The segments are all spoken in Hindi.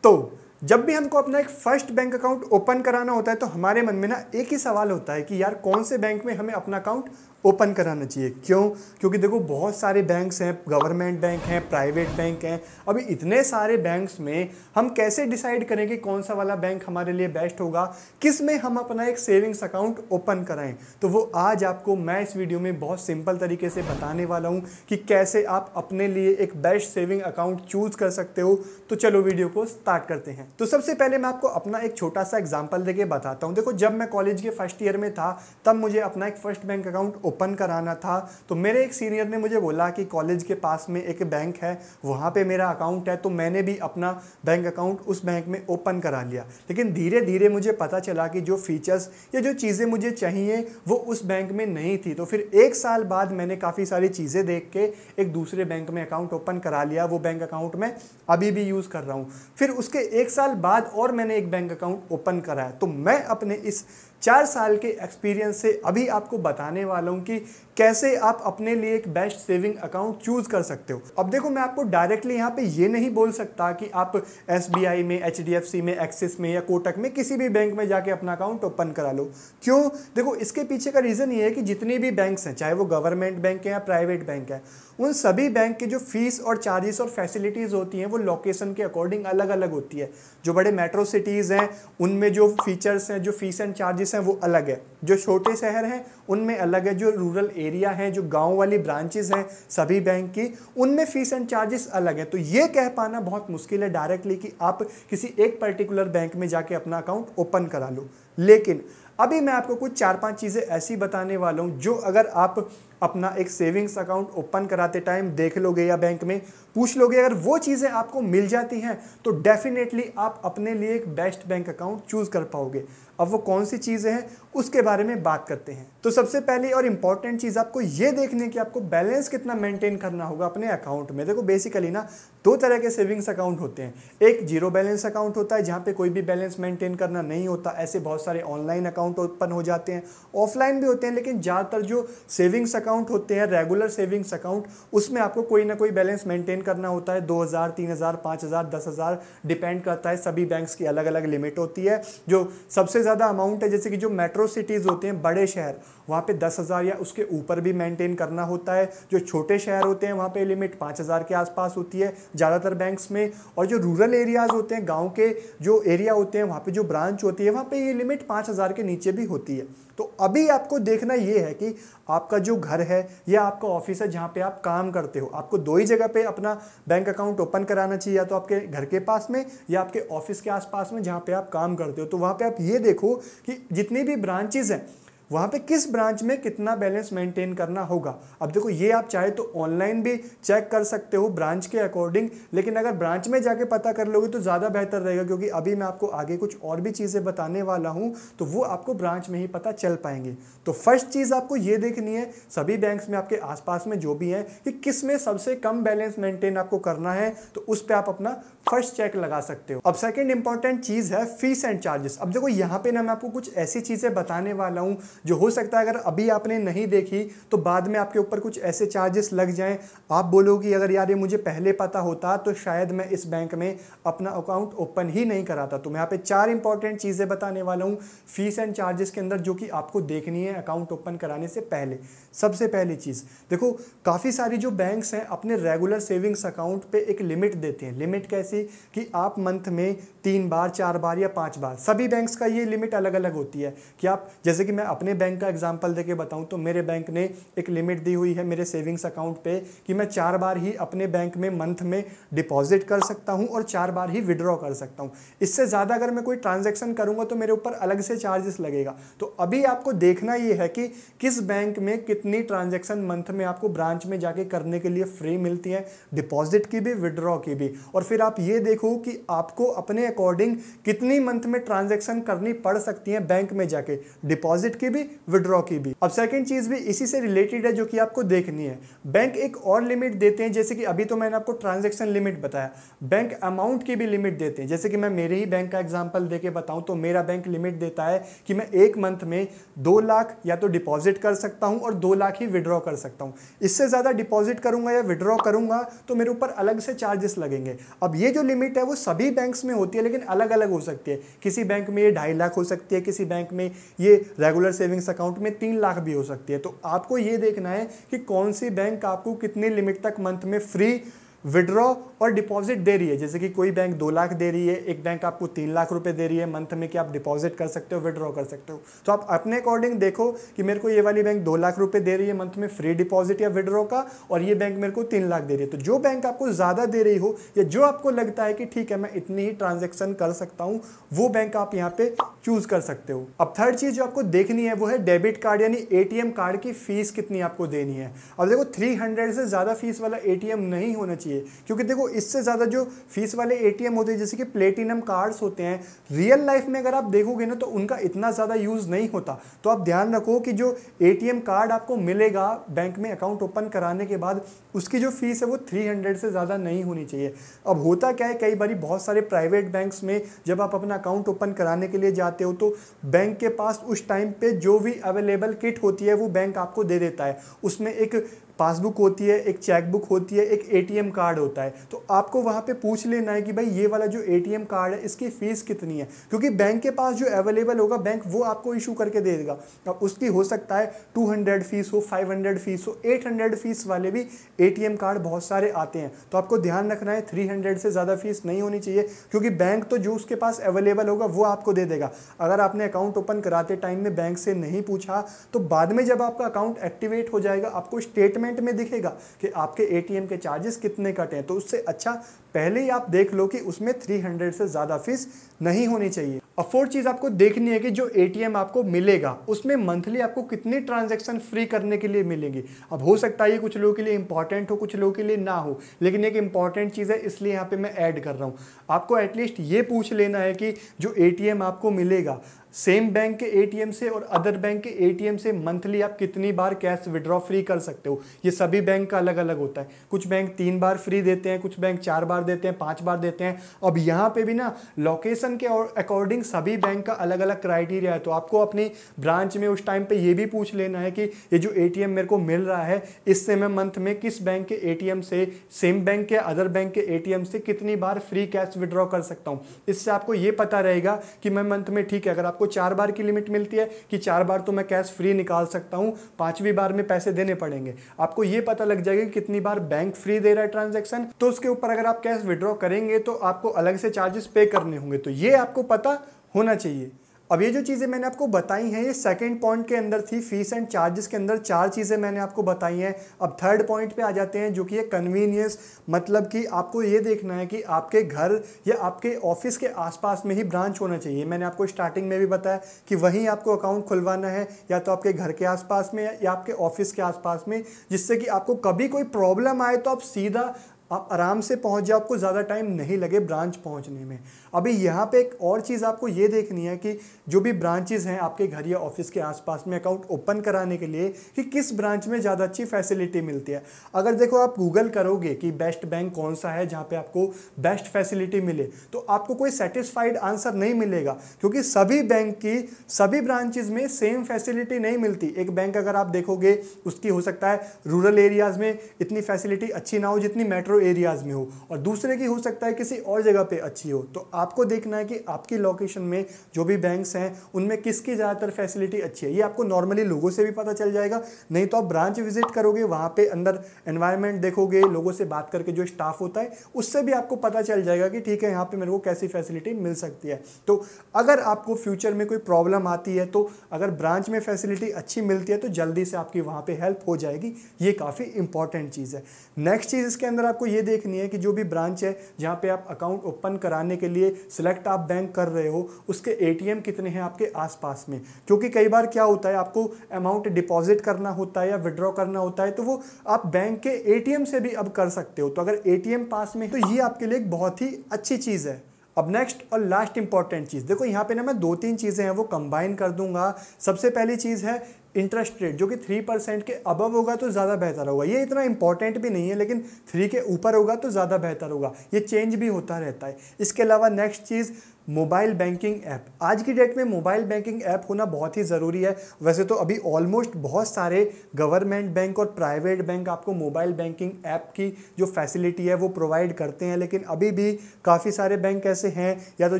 तो जब भी हमको अपना एक फर्स्ट बैंक अकाउंट ओपन कराना होता है तो हमारे मन में ना एक ही सवाल होता है कि यार कौन से बैंक में हमें अपना अकाउंट ओपन कराना चाहिए। क्यों? क्योंकि देखो बहुत सारे बैंक्स हैं, गवर्नमेंट बैंक हैं, प्राइवेट बैंक हैं। अभी इतने सारे बैंक्स में हम कैसे डिसाइड करें कि कौन सा वाला बैंक हमारे लिए बेस्ट होगा, किस में हम अपना एक सेविंग्स अकाउंट ओपन कराएं। तो वो आज आपको मैं इस वीडियो में बहुत सिंपल तरीके से बताने वाला हूं कि कैसे आप अपने लिए एक बेस्ट सेविंग अकाउंट चूज कर सकते हो। तो चलो वीडियो को स्टार्ट करते हैं। तो सबसे पहले मैं आपको अपना एक छोटा सा एग्जाम्पल देके बताता हूँ। देखो जब मैं कॉलेज के फर्स्ट ईयर में था तब मुझे अपना एक फर्स्ट बैंक अकाउंट ओपन कराना था। तो मेरे एक सीनियर ने मुझे बोला कि कॉलेज के पास में एक बैंक है, वहाँ पे मेरा अकाउंट है। तो मैंने भी अपना बैंक अकाउंट उस बैंक में ओपन करा लिया। लेकिन धीरे धीरे मुझे पता चला कि जो फीचर्स या जो चीज़ें मुझे चाहिए वो उस बैंक में नहीं थी। तो फिर 1 साल बाद मैंने काफ़ी सारी चीज़ें देख के एक दूसरे बैंक में अकाउंट ओपन करा लिया। वो बैंक अकाउंट मैं अभी भी यूज़ कर रहा हूँ। फिर उसके 1 साल बाद और मैंने एक बैंक अकाउंट ओपन कराया। तो मैं अपने इस 4 साल के एक्सपीरियंस से अभी आपको बताने वाला हूं कि कैसे आप अपने लिए एक बेस्ट सेविंग अकाउंट चूज कर सकते हो। अब देखो मैं आपको डायरेक्टली यहां पे ये नहीं बोल सकता कि आप SBI में, HDFC में, एक्सिस में या कोटक में किसी भी बैंक में जाके अपना अकाउंट ओपन करा लो। क्यों? देखो इसके पीछे का रीज़न ये है कि जितनी भी बैंक्स हैं, चाहे वो गवर्नमेंट बैंक है या प्राइवेट बैंक है, उन सभी बैंक के जो फीस और चार्जेस और फैसिलिटीज़ होती हैं वो लोकेशन के अकॉर्डिंग अलग अलग होती है। जो बड़े मेट्रो सिटीज़ हैं उनमें जो फीचर्स हैं, जो फीस एंड चार्जेस हैं वो अलग है। जो छोटे शहर हैं उनमें अलग है। जो रूरल एरिया है, जो गांव वाली ब्रांचेस हैं सभी बैंक की, उनमें फीस एंड चार्जेस अलग है। तो ये कह पाना बहुत मुश्किल है डायरेक्टली कि आप किसी एक पर्टिकुलर बैंक में जाके अपना अकाउंट ओपन करा लो। लेकिन अभी मैं आपको कुछ 4-5 चीज़ें ऐसी बताने वाला हूँ जो अगर आप अपना एक सेविंग्स अकाउंट ओपन कराते टाइम देख लोगे या बैंक में पूछ लोगे, अगर वो चीज़ें आपको मिल जाती हैं तो डेफिनेटली आप अपने लिए एक बेस्ट बैंक अकाउंट चूज कर पाओगे। अब वो कौन सी चीज़ें हैं उसके बारे में बात करते हैं। तो सबसे पहली और इंपॉर्टेंट चीज़ आपको ये देखने की आपको बैलेंस कितना मेंटेन करना होगा अपने अकाउंट में। देखो बेसिकली ना 2 तरह के सेविंग्स अकाउंट होते हैं। एक जीरो बैलेंस अकाउंट होता है जहाँ पे कोई भी बैलेंस मेंटेन करना नहीं होता। ऐसे बहुत सारे ऑनलाइन अकाउंट ओपन हो जाते हैं, ऑफलाइन भी होते हैं, लेकिन ज़्यादातर जो सेविंग्स अकाउंट होते हैं, रेगुलर सेविंग्स अकाउंट, उसमें आपको कोई ना कोई बैलेंस मेंटेन करना होता है। 2000, 3000, 5000, 10,000 डिपेंड करता है। सभी बैंक्स की अलग अलग लिमिट होती है। जो सबसे ज़्यादा अमाउंट है, जैसे कि जो मेट्रो सिटीज़ होते हैं, बड़े शहर, वहाँ पे 10,000 या उसके ऊपर भी मेंटेन करना होता है। जो छोटे शहर होते हैं वहाँ पे लिमिट 5,000 के आसपास होती है ज़्यादातर बैंक्स में। और जो रूरल एरियाज़ होते हैं, गांव के जो एरिया होते हैं, वहाँ पे जो ब्रांच होती है वहाँ पे ये लिमिट 5,000 के नीचे भी होती है। तो अभी आपको देखना ये है कि आपका जो घर है या आपका ऑफिस है जहाँ पे आप काम करते हो, आपको 2 ही जगह पे अपना बैंक अकाउंट ओपन कराना चाहिए, या तो आपके घर के पास में या आपके ऑफिस के आसपास में जहाँ पे आप काम करते हो। तो वहाँ पे आप ये देखो कि जितनी भी ब्रांचेज हैं वहाँ पे किस ब्रांच में कितना बैलेंस मेंटेन करना होगा। अब देखो ये आप चाहे तो ऑनलाइन भी चेक कर सकते हो ब्रांच के अकॉर्डिंग, लेकिन अगर ब्रांच में जाके पता कर लोगे तो ज़्यादा बेहतर रहेगा, क्योंकि अभी मैं आपको आगे कुछ और भी चीज़ें बताने वाला हूँ तो वो आपको ब्रांच में ही पता चल पाएंगी। तो फर्स्ट चीज़ आपको ये देखनी है सभी बैंक्स में आपके आसपास में जो भी है कि किस में सबसे कम बैलेंस मेंटेन आपको करना है, तो उस पर आप अपना फर्स्ट चेक लगा सकते हो। अब सेकेंड इंपॉर्टेंट चीज़ है फीस एंड चार्जेस। अब देखो यहाँ पे ना मैं आपको कुछ ऐसी चीज़ें बताने वाला हूँ जो हो सकता है अगर अभी आपने नहीं देखी तो बाद में आपके ऊपर कुछ ऐसे चार्जेस लग जाएं, आप बोलोगे अगर यार ये मुझे पहले पता होता तो शायद मैं इस बैंक में अपना अकाउंट ओपन ही नहीं कराता। तो मैं यहाँ पे 4 इंपॉर्टेंट चीज़ें बताने वाला हूँ फीस एंड चार्जेस के अंदर जो कि आपको देखनी है अकाउंट ओपन कराने से पहले। सबसे पहली चीज़ देखो, काफ़ी सारी जो बैंक्स हैं अपने रेगुलर सेविंग्स अकाउंट पे एक लिमिट देते हैं। लिमिट कैसी कि आप मंथ में 3 बार, 4 बार या 5 बार, सभी बैंक्स का ये लिमिट अलग अलग होती है कि आप, जैसे कि मैं अपने बैंक का एग्जांपल देके बताऊं तो मेरे बैंक ने एक लिमिट दी हुई है मेरे सेविंग्स अकाउंट पे कि मैं 4 बार ही अपने बैंक में मंथ में डिपॉजिट कर सकता हूं और 4 बार ही विड्रॉ कर सकता हूं। इससे ज़्यादा अगर मैं कोई ट्रांजैक्शन करूंगा तो मेरे ऊपर अलग से चार्जेस लगेगा। तो अभी आपको देखना ये है कि किस बैंक में कितनी ट्रांजैक्शन मंथ में आपको ब्रांच में जाके करने के लिए फ्री मिलती है, डिपॉजिट की भी, विड्रॉ की भी। और फिर आप ये देखो कि आपको अपने अकॉर्डिंग कितनी मंथ में ट्रांजैक्शन करनी पड़ सकती है बैंक में जाके, डिपॉजिट की भी, विड्रॉ की भी। अब सेकंड चीज भी इसी से रिलेटेड है जो कि आपको देखनी है। बैंक एक और लिमिट देते हैं, जैसे कि अभी तो मैंने आपको ट्रांजैक्शन लिमिट बताया, बैंक अमाउंट की भी लिमिट देते हैं। जैसे कि मैं मेरे ही बैंक का एग्जांपल देके बताऊं तो मेरा बैंक लिमिट देता है कि मैं एक मंथ में 2 लाख या तो डिपॉजिट कर सकता हूं और 2 लाख ही विड्रॉ कर सकता हूं। इससे ज्यादा डिपॉजिट करूंगा या विड्रॉ करूंगा तो मेरे ऊपर अलग से चार्जेस लगेंगे। अब ये जो लिमिट है वो सभी बैंक्स में होती है, लेकिन अलग अलग हो सकती है। किसी बैंक में ये 2.5 लाख हो सकती है, किसी बैंक में ये रेगुलर सेविंग्स अकाउंट में 3 लाख भी हो सकती है। तो आपको ये देखना है कि कौन सी बैंक आपको कितनी लिमिट तक मंथ में फ्री विड्रॉ और डिपॉजिट दे रही है। जैसे कि कोई बैंक 2 लाख दे रही है, एक बैंक आपको 3 लाख रुपए दे रही है मंथ में कि आप डिपॉजिट कर सकते हो, विड्रॉ कर सकते हो। तो आप अपने अकॉर्डिंग देखो कि मेरे को ये वाली बैंक 2 लाख रुपए दे रही है मंथ में फ्री डिपॉजिट या विड्रॉ का, और ये बैंक मेरे को 3 लाख दे रही है। तो जो बैंक आपको ज़्यादा दे रही हो या जो आपको लगता है कि ठीक है मैं इतनी ही ट्रांजेक्शन कर सकता हूँ, वो बैंक आप यहाँ पे चूज कर सकते हो। अब थर्ड चीज जो आपको देखनी है वो है डेबिट कार्ड यानी एटीएम कार्ड की फीस कितनी आपको देनी है। अब देखो 300 से ज़्यादा फीस वाला एटीएम नहीं होना चाहिए, क्योंकि देखो इससे ज़्यादा जो फीस वाले एटीएम होते हैं जैसे कि प्लेटिनम कार्ड्स होते हैं, रियल लाइफ में अगर आप देखोगे ना तो उनका इतना ज़्यादा यूज़ नहीं होता। तो आप ध्यान रखो कि जो एटीएम कार्ड आपको मिलेगा बैंक में अकाउंट ओपन कराने के बाद, उसकी जो फीस है वो 300 से ज़्यादा नहीं होनी चाहिए। अब होता क्या है, कई बार बहुत सारे प्राइवेट बैंक्स में जब आप अपना अकाउंट ओपन कराने के लिए जाते हो तो बैंक के पास उस टाइम पे जो भी अवेलेबल किट होती है वो बैंक आपको दे देता है। उसमें एक पासबुक होती है, एक चेकबुक होती है, एक एटीएम कार्ड होता है। तो आपको वहाँ पे पूछ लेना है कि भाई ये वाला जो एटीएम कार्ड है इसकी फ़ीस कितनी है, क्योंकि बैंक के पास जो अवेलेबल होगा बैंक वो आपको इशू करके दे देगा। अब उसकी हो सकता है 200 फीस हो, 500 फीस हो, 800 फीस वाले भी एटीएम कार्ड बहुत सारे आते हैं। तो आपको ध्यान रखना है 300 से ज़्यादा फीस नहीं होनी चाहिए, क्योंकि बैंक तो जो उसके पास अवेलेबल होगा वो आपको दे देगा। अगर आपने अकाउंट ओपन कराते टाइम में बैंक से नहीं पूछा तो बाद में जब आपका अकाउंट एक्टिवेट हो जाएगा आपको स्टेटमेंट में दिखेगा कि आपके एटीएम के चार्जेस कितने कटे हैं। तो उससे अच्छा पहले ही आप देख लो कि उसमें 300 से ज़्यादा फीस नहीं होनी चाहिए। अब फोर्थ चीज़ आपको देखनी है कि जो एटीएम आपको मिलेगा उसमें मंथली आपको कितनी ट्रांजैक्शन फ्री करने के लिए मिलेंगी। अब हो सकता है ये कुछ लोगों के लिए इंपॉर्टेंट हो, कुछ लोगों के लिए ना हो, लेकिन एक इंपॉर्टेंट चीज़ है इसलिए यहाँ पे मैं ऐड कर रहा हूँ। आपको एटलीस्ट ये पूछ लेना है कि जो एटीएम आपको मिलेगा सेम बैंक के एटीएम से और अदर बैंक के एटीएम से मंथली आप कितनी बार कैश विड्रॉ फ्री कर सकते हो। ये सभी बैंक का अलग अलग होता है। कुछ बैंक 3 बार फ्री देते हैं, कुछ बैंक 4 बार देते हैं, 5 बार देते हैं। अब यहाँ पे भी ना लोकेशन के अकॉर्डिंग सभी बैंक का अलग अलग क्राइटेरिया है। तो आपको अपनी ब्रांच में उस टाइम पे ये भी पूछ लेना है कि ये जो एटीएम मेरे को मिल रहा है इससे मैं मंथ में किस बैंक के एटीएम से, सेम बैंक के अदर बैंक के एटीएम से कितनी बार फ्री कैश विड्रॉ कर सकता हूँ। इससे आपको ये पता रहेगा कि मैं मंथ में, ठीक है, अगर आपको 4 बार की लिमिट मिलती है कि 4 बार तो मैं कैश फ्री निकाल सकता हूं, 5वीं बार में पैसे देने पड़ेंगे। आपको ये पता लग जाएगा कि कितनी बार बैंक फ्री दे रहा है ट्रांजैक्शन, तो उसके ऊपर अगर आप कैश विड्रॉ करेंगे तो आपको अलग से चार्जेस पे करने होंगे। तो ये आपको पता होना चाहिए। अब ये जो चीज़ें मैंने आपको बताई हैं ये सेकंड पॉइंट के अंदर थी, फीस एंड चार्जेस के अंदर 4 चीज़ें मैंने आपको बताई हैं। अब थर्ड पॉइंट पे आ जाते हैं जो कि है कन्वीनियंस, मतलब कि आपको ये देखना है कि आपके घर या आपके ऑफिस के आसपास में ही ब्रांच होना चाहिए। मैंने आपको स्टार्टिंग में भी बताया कि वहीं आपको अकाउंट खुलवाना है, या तो आपके घर के आसपास में या आपके ऑफिस के आसपास में, जिससे कि आपको कभी कोई प्रॉब्लम आए तो आप सीधा आप आराम से पहुंच जाओ, आपको ज़्यादा टाइम नहीं लगे ब्रांच पहुंचने में। अभी यहाँ पे एक और चीज़ आपको ये देखनी है कि जो भी ब्रांचेस हैं आपके घर या ऑफिस के आसपास में अकाउंट ओपन कराने के लिए, कि किस ब्रांच में ज़्यादा अच्छी फैसिलिटी मिलती है। अगर देखो आप गूगल करोगे कि बेस्ट बैंक कौन सा है जहाँ पे आपको बेस्ट फैसिलिटी मिले, तो आपको कोई सेटिस्फाइड आंसर नहीं मिलेगा, क्योंकि सभी बैंक की सभी ब्रांचेज में सेम फैसिलिटी नहीं मिलती। एक बैंक अगर आप देखोगे उसकी हो सकता है रूरल एरियाज़ में इतनी फैसिलिटी अच्छी ना हो जितनी मेट्रो एरियाज में हो, और दूसरे की हो सकता है किसी और जगह पे अच्छी हो। तो आपको देखना है कि आपकी लोकेशन में जो भी बैंक्स हैं उनमें किसकी ज़्यादातर फैसिलिटी अच्छी है। ये आपको नॉर्मली लोगों से भी पता चल जाएगा, नहीं तो आप ब्रांच विजिट करोगे, वहाँ पे अंदर एनवायरनमेंट देखोगे, लोगों से बात करके जो स्टाफ होता है उससे भी आपको पता चल जाएगा कि ठीक है यहाँ पे मेरे को कैसी फैसिलिटी मिल सकती है। तो अगर आपको फ्यूचर में कोई प्रॉब्लम आती है तो अगर ब्रांच में फैसिलिटी अच्छी मिलती है तो जल्दी से आपकी वहाँ पे हेल्प हो जाएगी। ये काफ़ी इंपॉर्टेंट चीज़ है। नेक्स्ट चीज़ इसके अंदर आपको ये देखनी है कि जो भी ब्रांच है जहाँ पे आप अकाउंट ओपन कराने के लिए सिलेक्ट आप बैंक कर रहे हो, उसके एटीएम कितने हैं आपके आसपास में। क्योंकि कई बार क्या होता है, आपको अमाउंट डिपॉजिट करना होता है या विड्रॉ करना होता है तो वो आप बैंक के एटीएम से भी अब कर सकते हो। तो अगर एटीएम पास में तो ये आपके लिए एक बहुत ही अच्छी चीज़ है। अब नेक्स्ट और लास्ट इंपॉर्टेंट चीज़ देखो, यहाँ पे ना मैं 2-3 चीज़ें हैं वो कंबाइन कर दूंगा। सबसे पहली चीज़ है इंटरेस्ट रेट, जो कि 3% के अबव होगा तो ज़्यादा बेहतर होगा। ये इतना इंपॉर्टेंट भी नहीं है, लेकिन 3 के ऊपर होगा तो ज़्यादा बेहतर होगा। ये चेंज भी होता रहता है। इसके अलावा नेक्स्ट चीज़ मोबाइल बैंकिंग ऐप। आज की डेट में मोबाइल बैंकिंग ऐप होना बहुत ही ज़रूरी है। वैसे तो अभी ऑलमोस्ट बहुत सारे गवर्नमेंट बैंक और प्राइवेट बैंक आपको मोबाइल बैंकिंग ऐप की जो फैसिलिटी है वो प्रोवाइड करते हैं, लेकिन अभी भी काफ़ी सारे बैंक ऐसे हैं या तो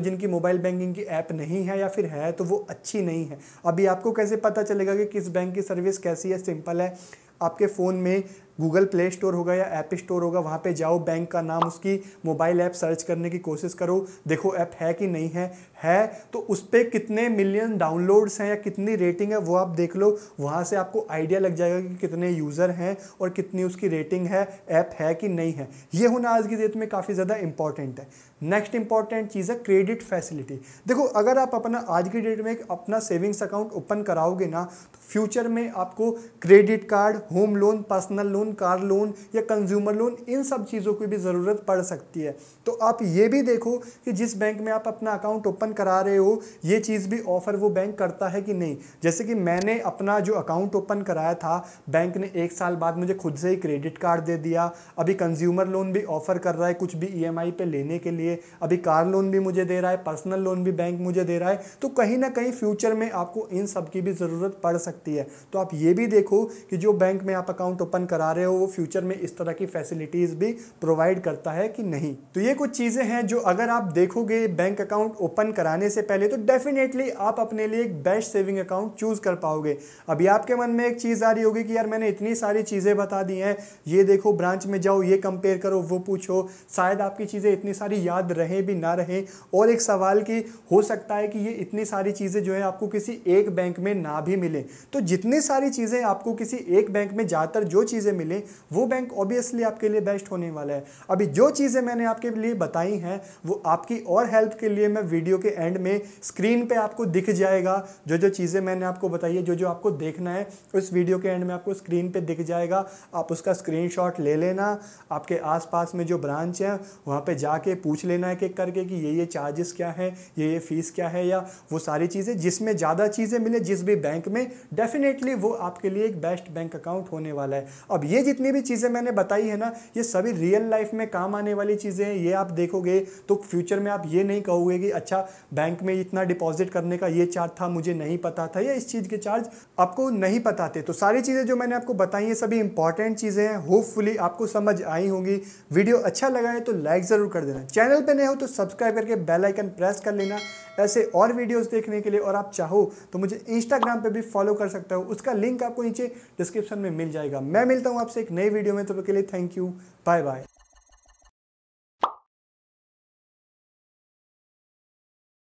जिनकी मोबाइल बैंकिंग की ऐप नहीं है, या फिर है तो वो अच्छी नहीं है। अभी आपको कैसे पता चलेगा कि किस बैंक की सर्विस कैसी है? सिंपल है, आपके फ़ोन में गूगल प्ले स्टोर होगा या ऐप स्टोर होगा, वहाँ पे जाओ, बैंक का नाम, उसकी मोबाइल ऐप सर्च करने की कोशिश करो, देखो ऐप है कि नहीं है तो उस पर कितने मिलियन डाउनलोड्स हैं या कितनी रेटिंग है वो आप देख लो। वहाँ से आपको आइडिया लग जाएगा कि कितने यूज़र हैं और कितनी उसकी रेटिंग है, ऐप है कि नहीं है। ये होना आज की डेट में काफ़ी ज़्यादा इंपॉर्टेंट है। नेक्स्ट इंपॉर्टेंट चीज़ है क्रेडिट फैसिलिटी। देखो, अगर आप अपना आज की डेट में एक अपना सेविंग्स अकाउंट ओपन कराओगे ना, तो फ्यूचर में आपको credit card, home loan, personal loan, car loan या कंज्यूमर लोन, इन सब चीज़ों की भी ज़रूरत पड़ सकती है। तो आप ये भी देखो कि जिस बैंक में आप अपना अकाउंट ओपन करा रहे हो, ये चीज़ भी ऑफर वो बैंक करता है कि नहीं। जैसे कि मैंने अपना जो अकाउंट ओपन कराया था, बैंक ने 1 साल बाद मुझे खुद से ही क्रेडिट कार्ड दे दिया। अभी कंज्यूमर लोन भी ऑफर कर रहा है कुछ भी EMI पे लेने के लिए। अभी कार लोन भी मुझे दे रहा है, पर्सनल लोन भी बैंक मुझे दे रहा है। तो कहीं ना कहीं फ्यूचर में आपको इन सब की भी ज़रूरत पड़ सकती है। तो आप ये भी देखो कि जो बैंक में आप अकाउंट ओपन करा रहे हो वो फ्यूचर में इस तरह की फैसिलिटीज़ भी प्रोवाइड करता है कि नहीं। तो ये कुछ चीज़ें हैं जो अगर आप देखोगे बैंक अकाउंट ओपन कराने से पहले, तो डेफिनेटली आप अपने लिए एक बेस्ट सेविंग अकाउंट चूज़ कर पाओगे। अभी आपके मन में एक चीज़ आ रही होगी कि यार मैंने इतनी सारी चीज़ें बता दी हैं, ये देखो ब्रांच में जाओ, ये कंपेयर करो, वो पूछो, शायद आपकी चीज़ें इतनी सारी याद रहें भी ना रहें। और एक सवाल की हो सकता है कि ये इतनी सारी चीज़ें जो है आपको किसी एक बैंक में ना भी मिले। तो जितनी सारी चीज़ें आपको किसी एक बैंक में ज़्यादातर जो चीज़ें मिले, वो बैंक ऑब्वियसली आपके लिए बेस्ट होने वाला है। अभी जो चीज़ें मैंने आपके लिए बताई हैं वो आपकी और हेल्प के लिए मैं वीडियो के एंड में स्क्रीन पे आपको दिख जाएगा। जो जो चीज़ें मैंने आपको बताई है, जो जो आपको देखना है, उस वीडियो के एंड में आपको स्क्रीन पे दिख जाएगा। आप उसका स्क्रीनशॉट ले लेना, आपके आसपास में जो ब्रांच है वहाँ पे जाके पूछ लेना एक एक करके कि ये चार्जेस क्या है, ये फीस क्या है, या वो सारी चीज़ें। जिसमें ज़्यादा चीज़ें मिले जिस भी बैंक में, डेफिनेटली वो आपके लिए एक बेस्ट बैंक अकाउंट होने वाला है। अब ये जितनी भी चीज़ें मैंने बताई है ना, ये सभी रियल लाइफ में काम आने वाली चीज़ें हैं। ये आप देखोगे तो फ्यूचर में आप ये नहीं कहोगे कि अच्छा बैंक में इतना डिपॉजिट करने का ये चार्ज था, मुझे नहीं पता था, या इस चीज़ के चार्ज आपको नहीं पता थे। तो सारी चीज़ें जो मैंने आपको बताई है सभी इंपॉर्टेंट चीज़ें हैं। होपफुली आपको समझ आई होंगी। वीडियो अच्छा लगा है तो लाइक ज़रूर कर देना। चैनल पे नए हो तो सब्सक्राइब करके बेल आइकन प्रेस कर लेना ऐसे और वीडियोस देखने के लिए। और आप चाहो तो मुझे इंस्टाग्राम पे भी फॉलो कर सकते हो, उसका लिंक आपको नीचे डिस्क्रिप्शन में मिल जाएगा। मैं मिलता हूँ आपसे एक नई वीडियो में, तब तक के लिए थैंक यू, बाय बाय।